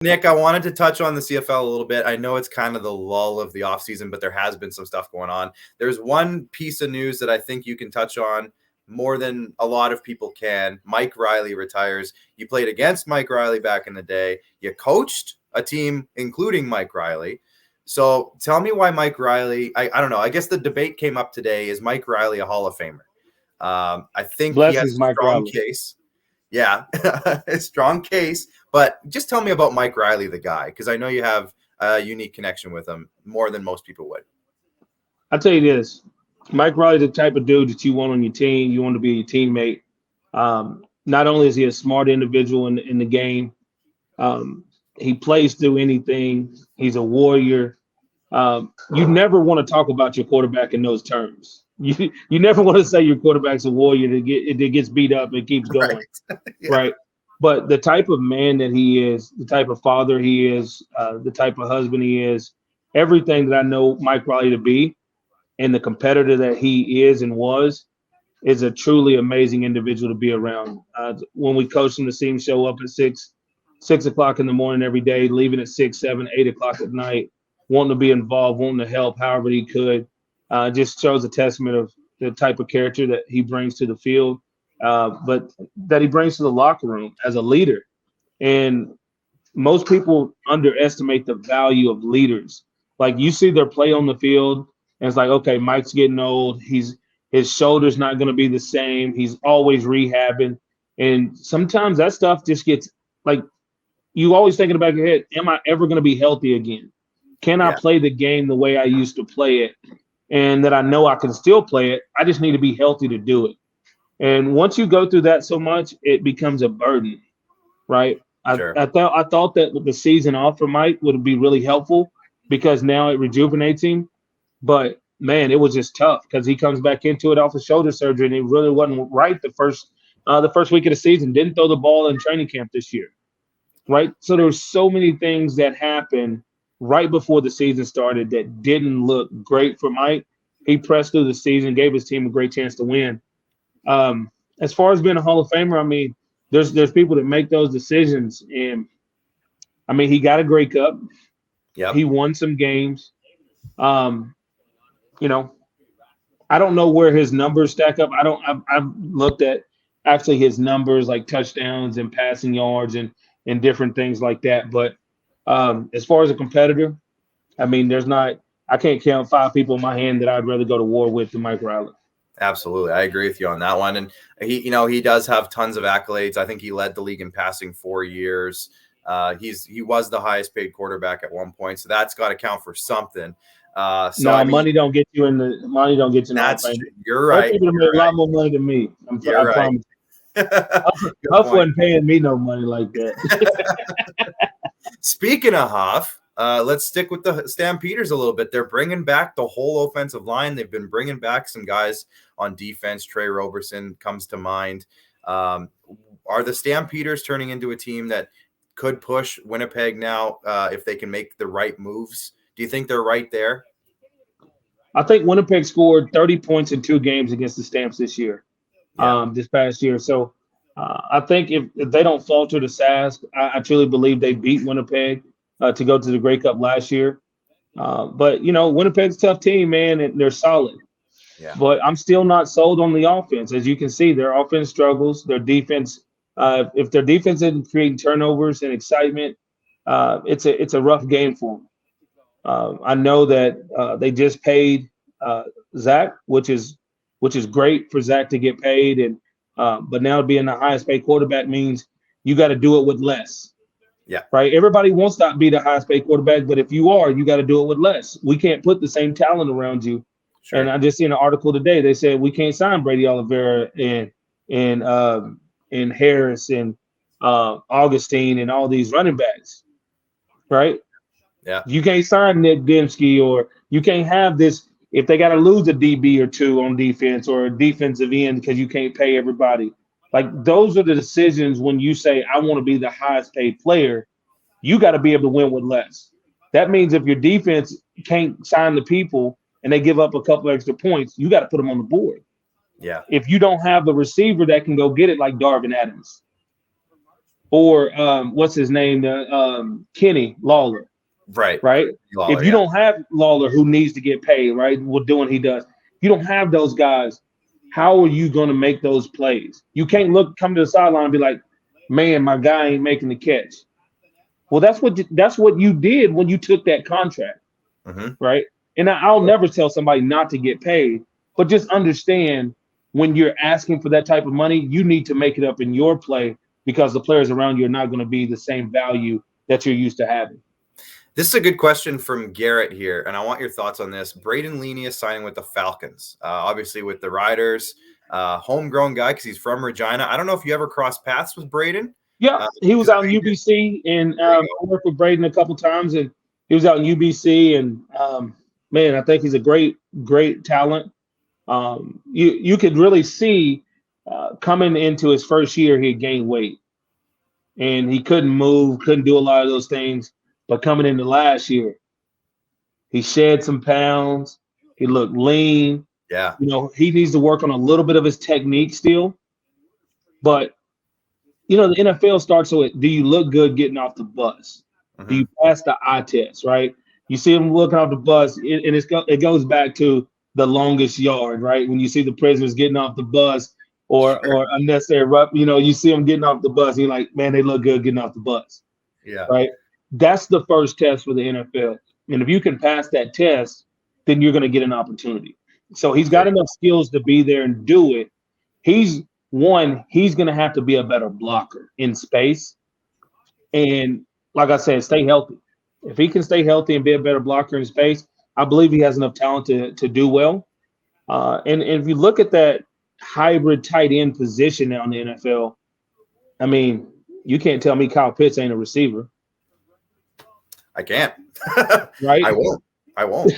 Nick, I wanted to touch on the CFL a little bit. I know it's kind of the lull of the offseason, but there has been some stuff going on. There's one piece of news that I think you can touch on more than a lot of people can. Mike Reilly retires. You played against Mike Reilly back in the day. You coached a team including Mike Reilly. So tell me why Mike Reilly, I don't know. I guess the debate came up today. Is Mike Reilly a Hall of Famer? I think he has a strong case. Yeah, a strong case. But just tell me about Mike Reilly, the guy, because I know you have a unique connection with him more than most people would. I'll tell you this. Mike Reilly's the type of dude that you want on your team. You want to be your teammate. Not only is he a smart individual in the game, he plays through anything. He's a warrior. You never want to talk about your quarterback in those terms. You never want to say your quarterback's a warrior that gets beat up and keeps going, right? Yeah. Right? But the type of man that he is, the type of father he is, the type of husband he is, everything that I know Mike Reilly to be, and the competitor that he is and was, is a truly amazing individual to be around. When we coached him to see him show up at 6 o'clock in the morning every day, leaving at 6, 7, 8 o'clock at night, wanting to be involved, wanting to help however he could, just shows a testament of the type of character that he brings to the field. But that he brings to the locker room as a leader. And most people underestimate the value of leaders. Like, you see their play on the field, and it's like, okay, Mike's getting old. His shoulder's not going to be the same. He's always rehabbing. And sometimes that stuff just gets, like, you always think in the back of your head, am I ever going to be healthy again? Can I play the game the way I used to play it? And that I know I can still play it. I just need to be healthy to do it. And once you go through that so much, it becomes a burden, right? Sure. I thought that with the season off for Mike would be really helpful because now it rejuvenates him. But man, it was just tough because he comes back into it off of shoulder surgery, and it really wasn't right the first week of the season. Didn't throw the ball in training camp this year, right? So there's so many things that happened right before the season started that didn't look great for Mike. He pressed through the season, gave his team a great chance to win. As far as being a Hall of Famer, I mean, there's people that make those decisions, and I mean, he got a Grey Cup. Yeah, he won some games. You know, I don't know where his numbers stack up. I've looked at actually his numbers, like touchdowns and passing yards and different things like that. But as far as a competitor, I mean, I can't count 5 people in my hand that I'd rather go to war with than Mike Reilly. Absolutely. I agree with you on that one. And he does have tons of accolades. I think he led the league in passing 4 years. He was the highest paid quarterback at one point. So that's got to count for something. Money don't get you in the money. Don't get you in the You're right. People make a lot more money than me. I promise. Huff wasn't paying me no money like that. Speaking of Huff, let's stick with the Stampeders a little bit. They're bringing back the whole offensive line. They've been bringing back some guys on defense. Trey Roberson comes to mind. Are the Stampeders turning into a team that could push Winnipeg now if they can make the right moves? Do you think they're right there? I think Winnipeg scored 30 points in 2 games against the Stamps this year, this past year. So I think if they don't falter to Sask, I truly believe they beat Winnipeg to go to the Grey Cup last year. But, Winnipeg's a tough team, man, and they're solid. Yeah. But I'm still not sold on the offense. As you can see, their offense struggles. Their defense, if their defense isn't creating turnovers and excitement, it's a rough game for them. I know that they just paid Zach, which is great for Zach to get paid, and but now being the highest paid quarterback means you got to do it with less. Yeah. Right. Everybody wants to be the highest paid quarterback, but if you are, you got to do it with less. We can't put the same talent around you. Sure. And I just seen an article today. They said we can't sign Brady Oliveira and Harris and Augustine and all these running backs. Right. Yeah. You can't sign Nick Dembski, or you can't have this if they got to lose a DB or 2 on defense or a defensive end because you can't pay everybody. Like, those are the decisions when you say, I want to be the highest paid player, you got to be able to win with less. That means if your defense can't sign the people and they give up a couple extra points, you got to put them on the board. Yeah. If you don't have the receiver that can go get it like Darvin Adams. or what's his name, Kenny Lawler, Right. right? Lawler, If you yeah. don't have Lawler, who needs to get paid, right, well, doing he does, you don't have those guys. How are you going to make those plays? You can't come to the sideline and be like, man, my guy ain't making the catch. Well, that's what you did when you took that contract, Mm-hmm. right? And I'll never tell somebody not to get paid, but just understand when you're asking for that type of money, you need to make it up in your play because the players around you are not going to be the same value that you're used to having. This is a good question from Garrett here, and I want your thoughts on this. Braden Leaney is signing with the Falcons, obviously with the Riders, homegrown guy because he's from Regina. I don't know if you ever crossed paths with Braden. Yeah, he was 'Cause out in UBC, and There you I worked with Braden a couple times, and he was out in UBC, and man, I think he's a great talent. You could really see coming into his first year, he gained weight, and he couldn't move, couldn't do a lot of those things. But coming into last year, he shed some pounds. He looked lean. Yeah. You know, he needs to work on a little bit of his technique still, but you know, the NFL starts with, do you look good getting off the bus? Do Mm-hmm. you pass the eye test, right? You see him looking off the bus, and it goes back to the longest yard, right? When you see the prisoners getting off the bus or unnecessary, you know, you see them getting off the bus, and you're like, man, they look good getting off the bus, Yeah. right? That's the first test for the NFL. And if you can pass that test, then you're going to get an opportunity. So he's got enough skills to be there and do it. He's going to have to be a better blocker in space. And like I said, stay healthy. If he can stay healthy and be a better blocker in space, I believe he has enough talent to do well. And if you look at that hybrid tight end position now in the NFL, I mean, you can't tell me Kyle Pitts ain't a receiver. I can't. Right? I won't.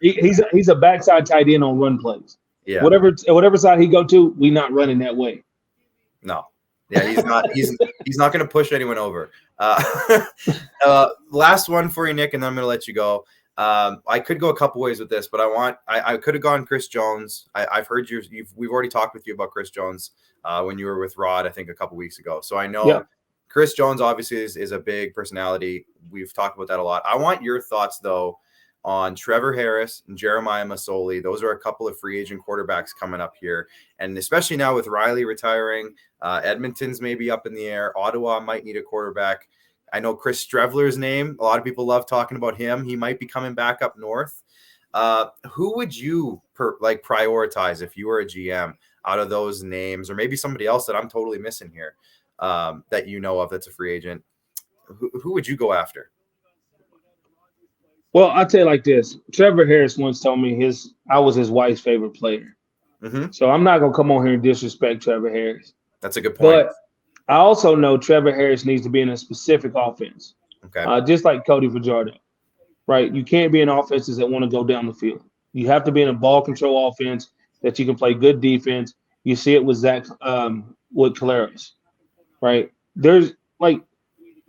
he's a backside tight end on run plays. Yeah. Whatever side he go to, we not running that way. No. Yeah, he's not. He's not going to push anyone over. Last one for you, Nick, and then I'm going to let you go. I could go a couple ways with this, but I could have gone Chris Jones. I've heard we've already talked with you about Chris Jones when you were with Rod, I think a couple weeks ago. So I know Chris Jones obviously is a big personality. We've talked about that a lot. I want your thoughts though on Trevor Harris and Jeremiah Masoli. Those are a couple of free agent quarterbacks coming up here. And especially now with Reilly retiring, Edmonton's maybe up in the air. Ottawa might need a quarterback. I know Chris Streveler's name. A lot of people love talking about him. He might be coming back up north. Who would you prioritize if you were a GM out of those names, or maybe somebody else that I'm totally missing here that you know of that's a free agent? Who would you go after? Well, I'll tell you like this. Trevor Harris once told me I was his wife's favorite player. Mm-hmm. So I'm not going to come on here and disrespect Trevor Harris. That's a good point. But I also know Trevor Harris needs to be in a specific offense. Okay. Just like Cody Fajardo, right? You can't be in offenses that want to go down the field. You have to be in a ball control offense that you can play good defense. You see it with Zach, with Caleros, right?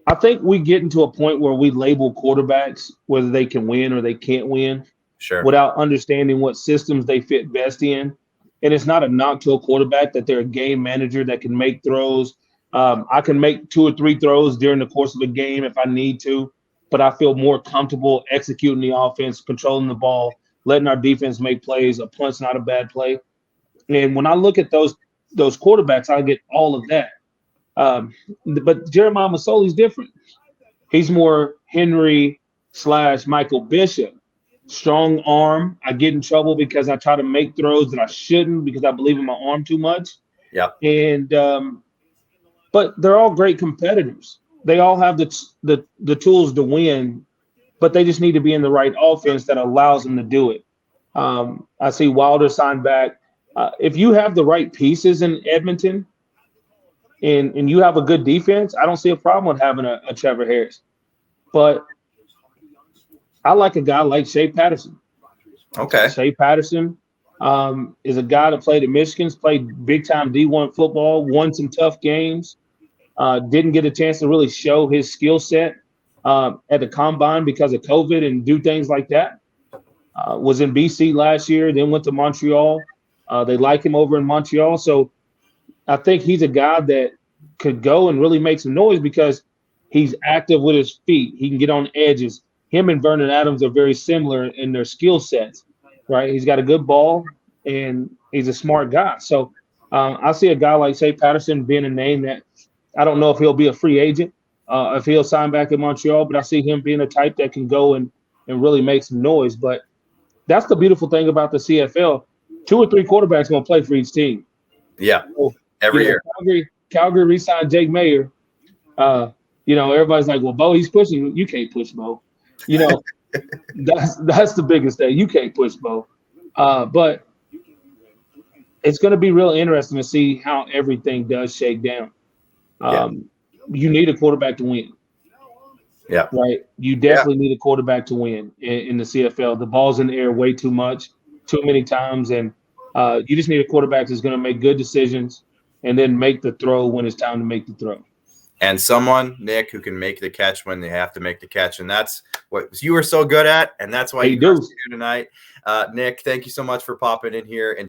I think we get into a point where we label quarterbacks whether they can win or they can't win, without understanding what systems they fit best in. And it's not a knock to a quarterback that they're a game manager that can make throws. I can make 2 or 3 throws during the course of a game if I need to, but I feel more comfortable executing the offense, controlling the ball, letting our defense make plays. A punt's not a bad play. And when I look at those quarterbacks, I get all of that. But Jeremiah Masoli is different. He's more Henry / Michael Bishop. Strong arm. I get in trouble because I try to make throws that I shouldn't because I believe in my arm too much. Yeah. And but they're all great competitors. They all have the tools to win, but they just need to be in the right offense that allows them to do it. I see Wilder signed back. If you have the right pieces in Edmonton and you have a good defense, I don't see a problem with having a Trevor Harris. But I like a guy like Shea Patterson. Okay. Shea Patterson is a guy that played at Michigan, played big-time D1 football, won some tough games, didn't get a chance to really show his skill set at the combine because of COVID and do things like that. Was in BC last year, then went to Montreal. They like him over in Montreal. So I think he's a guy that could go and really make some noise because he's active with his feet. He can get on edges. Him and Vernon Adams are very similar in their skill sets, right? He's got a good ball and he's a smart guy. So I see a guy like, say, Patterson being a name that I don't know if he'll be a free agent, if he'll sign back in Montreal, but I see him being a type that can go and really make some noise. But that's the beautiful thing about the CFL. 2 or 3 quarterbacks going to play for each team. Yeah, so, every year. Calgary re-signed Jake Mayer. Everybody's like, well, Bo, he's pushing. You can't push Bo. That's the biggest thing. You can't push Bo. But it's going to be real interesting to see how everything does shake down. You need a quarterback to win. Yeah. Right. You definitely need a quarterback to win in the CFL. The ball's in the air way too much, too many times. And you just need a quarterback that's going to make good decisions and then make the throw when it's time to make the throw. And someone, Nick, who can make the catch when they have to make the catch. And that's what you were so good at. And that's why you do tonight. Nick, thank you so much for popping in here and